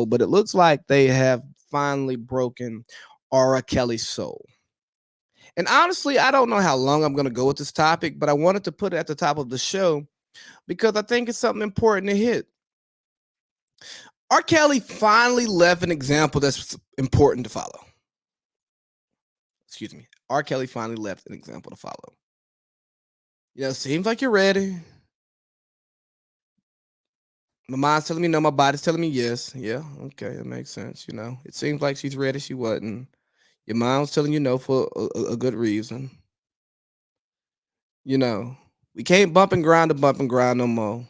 but it looks like they have finally broken R. Kelly's soul. And honestly, I don't know how long I'm going to go with this topic, but I wanted to put it at the top of the show because I think it's something important to hit. R. Kelly finally left an example that's important to follow. Excuse me. R. Kelly finally left an example to follow. Seems like you're ready. My mind's telling me no, my body's telling me yes. Yeah, okay, that makes sense. It seems like she's ready, she wasn't. Your mind's telling you no for a good reason. You know, we can't bump and grind no more.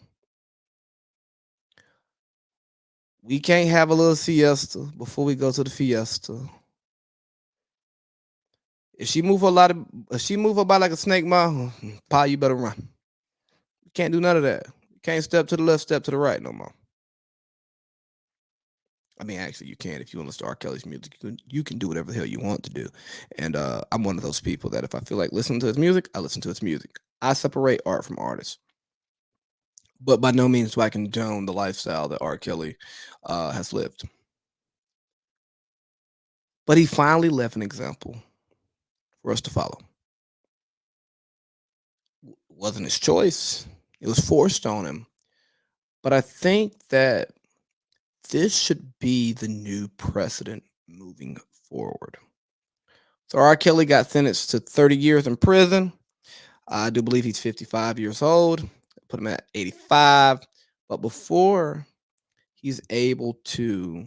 We can't have a little siesta before we go to the fiesta. If she move her body like a snake mile, Pa, you better run. You can't do none of that. You can't step to the left, step to the right no more. I mean, actually, you can if you want to listen to R. Kelly's music. You can do whatever the hell you want to do. And I'm one of those people that if I feel like listening to his music, I listen to his music. I separate art from artists. But by no means do I condone the lifestyle that R. Kelly has lived. But he finally left an example for us to follow. It wasn't his choice, it was forced on him. But I think that this should be the new precedent moving forward. So R. Kelly got sentenced to 30 years in prison. I do believe he's 55 years old. Put him at 85. But before he's able to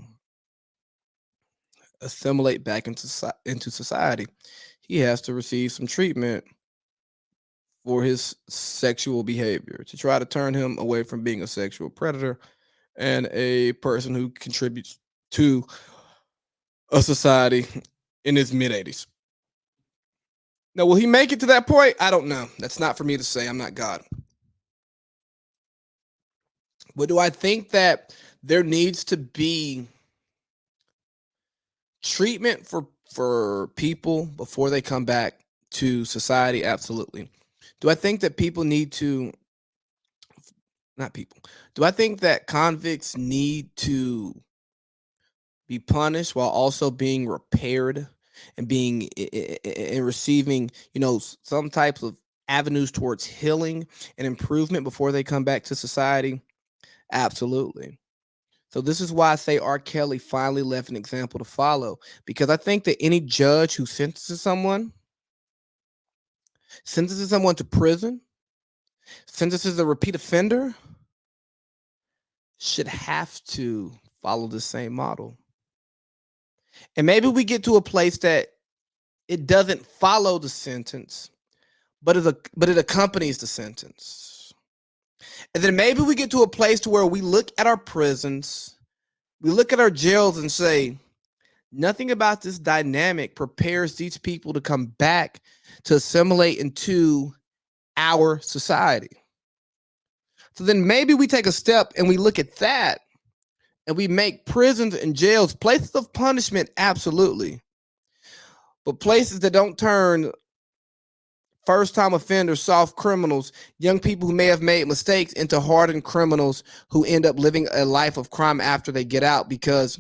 assimilate back into society, he has to receive some treatment for his sexual behavior to try to turn him away from being a sexual predator and a person who contributes to a society in his mid 80s. Now, will he make it to that point? I don't know. That's not for me to say. I'm not God. But do I think that there needs to be treatment for people before they come back to society? Absolutely. Do I think that people need to not people. Do I think that convicts need to be punished while also being repaired and being and receiving, some types of avenues towards healing and improvement before they come back to society? Absolutely. So this is why I say R. Kelly finally left an example to follow, because I think that any judge who sentences someone to prison, sentences a repeat offender, should have to follow the same model. And maybe we get to a place that it doesn't follow the sentence, but it accompanies the sentence. And then maybe we get to a place to where we look at our prisons, we look at our jails and say, nothing about this dynamic prepares these people to come back to assimilate into our society. So then maybe we take a step and we look at that and we make prisons and jails places of punishment, absolutely. But places that don't turn first time offenders, soft criminals, young people who may have made mistakes into hardened criminals who end up living a life of crime after they get out because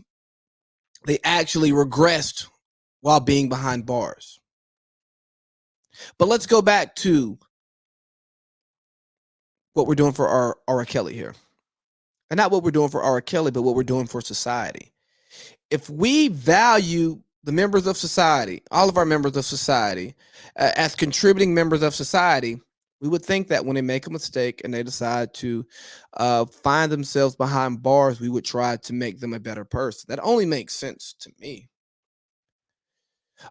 they actually regressed while being behind bars. But let's go back to what we're doing for R. Kelly here. And not what we're doing for R. Kelly, but what we're doing for society. If we value the members of society, all of our members of society, as contributing members of society, we would think that when they make a mistake and they decide to find themselves behind bars, we would try to make them a better person. That only makes sense to me.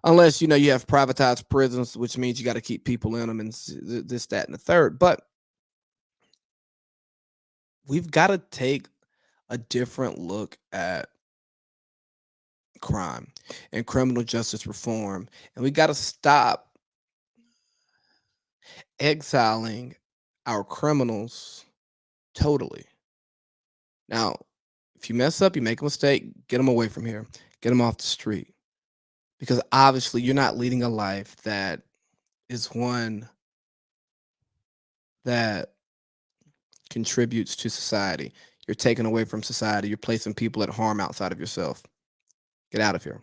Unless, you have privatized prisons, which means you got to keep people in them and this, that, and the third. But we've got to take a different look at crime and criminal justice reform. And we got to stop exiling our criminals totally. Now, if you mess up, you make a mistake, get them away from here, get them off the street. Because obviously, you're not leading a life that is one that contributes to society. You're taking away from society. You're placing people at harm outside of yourself. Get out of here.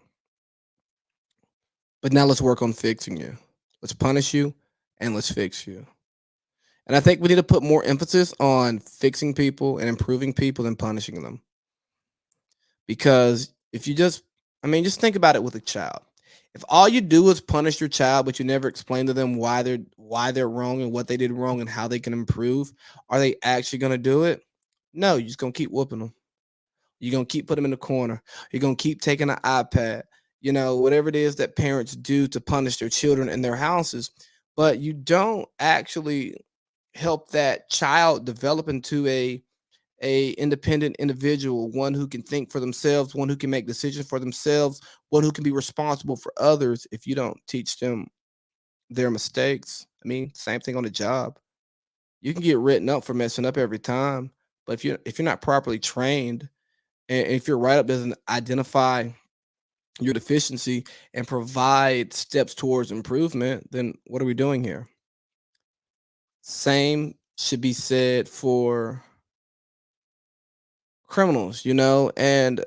But now let's work on fixing you. Let's punish you and let's fix you. And I think we need to put more emphasis on fixing people and improving people than punishing them. Because if you just, I mean, just think about it with a child. If all you do is punish your child, but you never explain to them why they're wrong and what they did wrong and how they can improve, are they actually going to do it? No, you're just gonna keep whooping them. You're gonna keep putting them in the corner. You're gonna keep taking an iPad. Whatever it is that parents do to punish their children in their houses, but you don't actually help that child develop into a independent individual, one who can think for themselves, one who can make decisions for themselves, one who can be responsible for others if you don't teach them their mistakes. I mean, same thing on the job. You can get written up for messing up every time, but if you're not properly trained and if your write up doesn't identify your deficiency and provide steps towards improvement, then what are we doing here? Same should be said for criminals, and